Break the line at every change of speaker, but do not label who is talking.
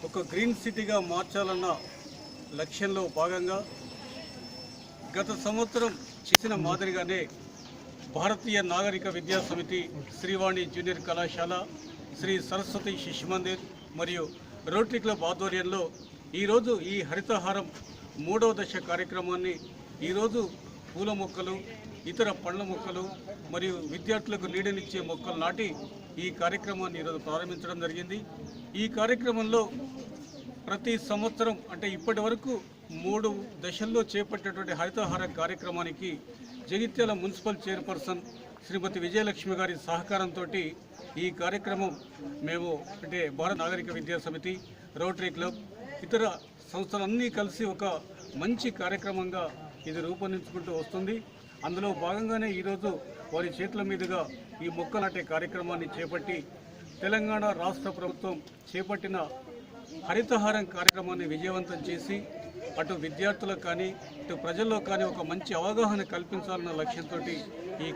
ఒక గ్రీన్ సిటీగా మార్చాలన్న లక్ష్యంలో భాగంగా గత సంవత్సరం చేసిన మాదిరిగానే భారతీయ నాగరిక విద్యా సమితి, శ్రీవాణి జూనియర్ కళాశాల, శ్రీ సరస్వతి శిశు మందిర్ మరియు రోటరీ క్లబ్ ఆధ్వర్యంలో ఈరోజు ఈ హరితహారం 3వ దశ కార్యక్రమాన్ని ఈరోజు పూల మొక్కలు, ఇతర పండ్ల మొక్కలు మరియు విద్యార్థులకు నీడనిచ్చే మొక్కలు నాటి ఈ కార్యక్రమాన్ని ఈరోజు ప్రారంభించడం జరిగింది. ఈ కార్యక్రమంలో ప్రతి సంవత్సరం అంటే ఇప్పటి వరకు 3 దశల్లో చేపట్టేటువంటి హరితహార కార్యక్రమానికి జగిత్యాల మున్సిపల్ చైర్పర్సన్ శ్రీమతి విజయలక్ష్మి గారి సహకారంతో ఈ కార్యక్రమం మేము అంటే భారత నాగరిక విద్యా సమితి, రోటరీ క్లబ్, ఇతర సంస్థలన్నీ కలిసి ఒక మంచి కార్యక్రమంగా ఇది రూపొందించుకుంటూ వస్తుంది. అందులో భాగంగానే ఈరోజు వారి చేతుల మీదుగా ఈ మొక్క నాటే కార్యక్రమాన్ని చేపట్టి తెలంగాణ రాష్ట్ర ప్రభుత్వం చేపట్టిన హరితహారం కార్యక్రమాన్ని విజయవంతం చేసి అటు విద్యార్థులకు కానీ ఇటు ప్రజల్లో కానీ ఒక మంచి అవగాహన కల్పించాలన్న లక్ష్యంతో ఈ